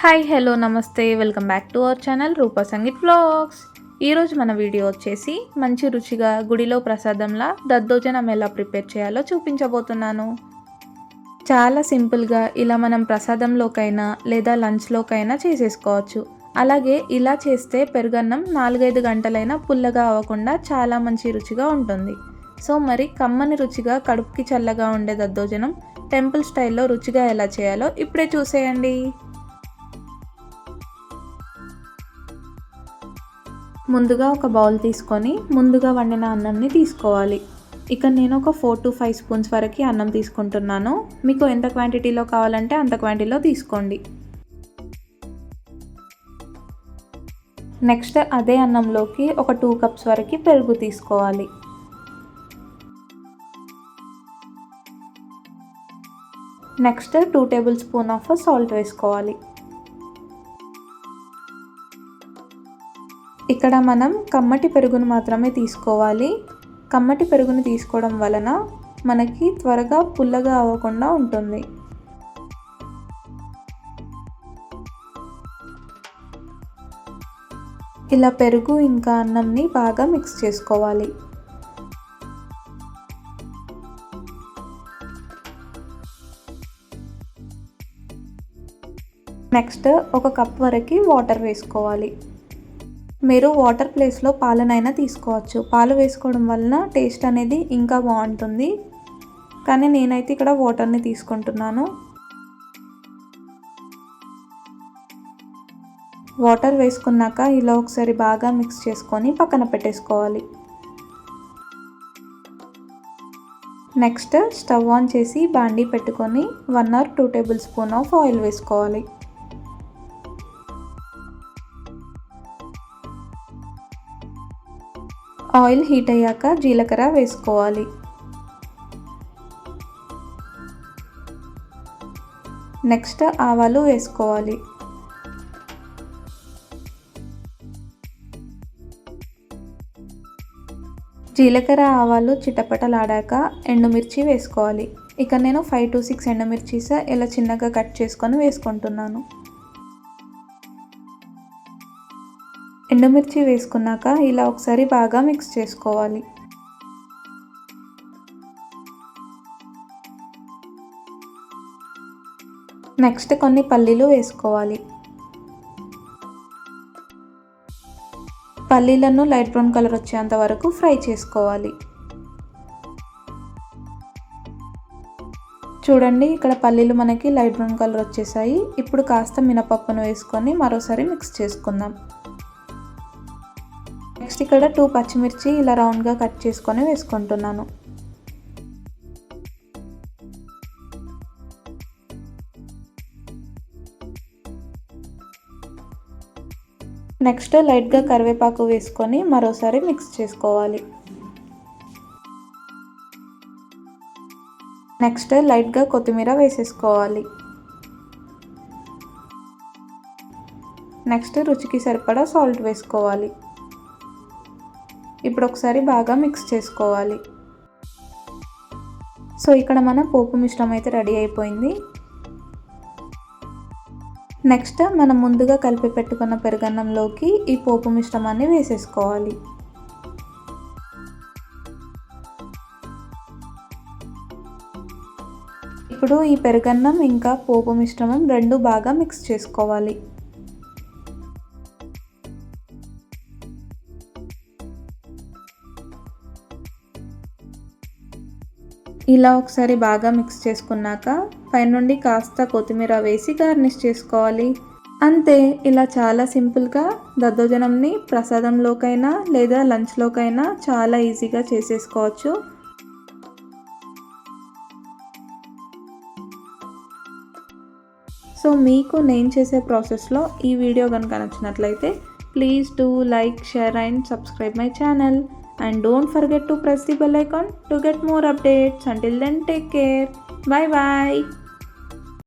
Hi hello నమస్తే welcome back to our channel Roopa Sangeet vlogs. ఈరోజు మన వీడియో వచ్చేసి మంచి రుచిగా గుడిలో ప్రసాదంలా దద్దోజనం ఎలా ప్రిపేర్ చేయాలో చూపించబోతున్నాను. చాలా సింపుల్గా ఇలా మనం ప్రసాదంలోకైనా లేదా లంచ్లోకైనా చేసేసుకోవచ్చు. అలాగే ఇలా చేస్తే పెరుగన్నం 4-5 గంటలైనా పుల్లగా అవ్వకుండా చాలా మంచి రుచిగా ఉంటుంది. సో మరి కమ్మని రుచిగా కడుపుకి చల్లగా ఉండే దద్దోజనం టెంపుల్ స్టైల్లో రుచిగా ఎలా చేయాలో ఇప్పుడే చూసేయండి. ముందుగా ఒక బౌల్ తీసుకొని ముందుగా వండిన అన్నంని తీసుకోవాలి. ఇక నేను ఒక 4 to 5 స్పూన్స్ వరకు అన్నం తీసుకుంటున్నాను. మీకు ఎంత క్వాంటిటీలో కావాలంటే అంత క్వాంటిటీలో తీసుకోండి. నెక్స్ట్ అదే అన్నంలోకి ఒక 2 కప్స్ వరకు పెరుగు తీసుకోవాలి. Next 2 table spoon of salt వేసుకోవాలి. ఇక్కడ మనం కమ్మటి పెరుగును మాత్రమే తీసుకోవాలి. కమ్మటి పెరుగును తీసుకోవడం వలన మనకి త్వరగా పుల్లగా అవ్వకుండా ఉంటుంది. ఇలా పెరుగు ఇంకా అన్నంని బాగా మిక్స్ చేసుకోవాలి. నెక్స్ట్ ఒక కప్ వరకు వాటర్ వేసుకోవాలి. మీరు వాటర్ ప్లేస్లో పాలనైనా తీసుకోవచ్చు. పాలు వేసుకోవడం వలన టేస్ట్ అనేది ఇంకా బాగుంటుంది. కానీ నేనైతే ఇక్కడ వాటర్ని తీసుకుంటున్నాను. వాటర్ వేసుకున్నాక ఇలా ఒకసారి బాగా మిక్స్ చేసుకొని పక్కన పెట్టేసుకోవాలి. నెక్స్ట్ స్టవ్ ఆన్ చేసి బాండీ పెట్టుకొని 1 or 2 table spoon of oil వేసుకోవాలి. ఆయిల్ హీట్ అయ్యాక జీలకర్ర వేసుకోవాలి. నెక్స్ట్ ఆవాలు వేసుకోవాలి. జీలకర్ర ఆవాలు చిటపటలాడాక ఎండుమిర్చి వేసుకోవాలి. ఇక నేను 5 to 6 ఎండుమిర్చీస్ ఇలా చిన్నగా కట్ చేసుకొని వేసుకుంటున్నాను. ఎండుమిర్చి వేసుకున్నాక ఇలా ఒకసారి బాగా మిక్స్ చేసుకోవాలి. నెక్స్ట్ కొన్ని పల్లీలు వేసుకోవాలి. పల్లీలను లైట్ బ్రౌన్ కలర్ వచ్చేంత వరకు ఫ్రై చేసుకోవాలి. చూడండి, ఇక్కడ పల్లీలు మనకి లైట్ బ్రౌన్ కలర్ వచ్చేసాయి. ఇప్పుడు కాస్త మినపప్పును వేసుకొని మరోసారి మిక్స్ చేసుకుందాం. నెక్స్ట్ ఇక్కడ 2 పచ్చిమిర్చి ఇలా రౌండ్గా కట్ చేసుకొని వేసుకుంటున్నాను. నెక్స్ట్ లైట్గా కరివేపాకు వేసుకొని మరోసారి మిక్స్ చేసుకోవాలి. నెక్స్ట్ లైట్గా కొత్తిమీర వేసేసుకోవాలి. నెక్స్ట్ రుచికి సరిపడా సాల్ట్ వేసుకోవాలి. ఇప్పుడు ఒకసారి బాగా మిక్స్ చేసుకోవాలి. సో ఇక్కడ మన పోపు మిశ్రమం అయితే రెడీ అయిపోయింది. నెక్స్ట్ మనం ముందుగా కలిపి పెట్టుకున్న పెరుగన్నంలోకి ఈ పోపు మిశ్రమాన్ని వేసేసుకోవాలి. ఇప్పుడు ఈ పెరుగన్నం ఇంకా పోపు మిశ్రమం రెండు బాగా మిక్స్ చేసుకోవాలి. ఇలా ఒకసారి బాగా మిక్స్ చేసుకున్నాక పైనుండి కాస్త కొత్తిమీర వేసి గార్నిష్ చేసుకోవాలి. అంతే, ఇలా చాలా సింపుల్గా దద్దోజనంని ప్రసాదంలోకైనా లేదా లంచ్లోకైనా చాలా ఈజీగా చేసేసుకోవచ్చు. సో మీకు నేను చేసే ప్రాసెస్లో ఈ వీడియో కనుక నచ్చినట్లయితే please do like, share and subscribe my channel. And don't forget to press the bell icon to get more updates. Until then, take care. Bye bye.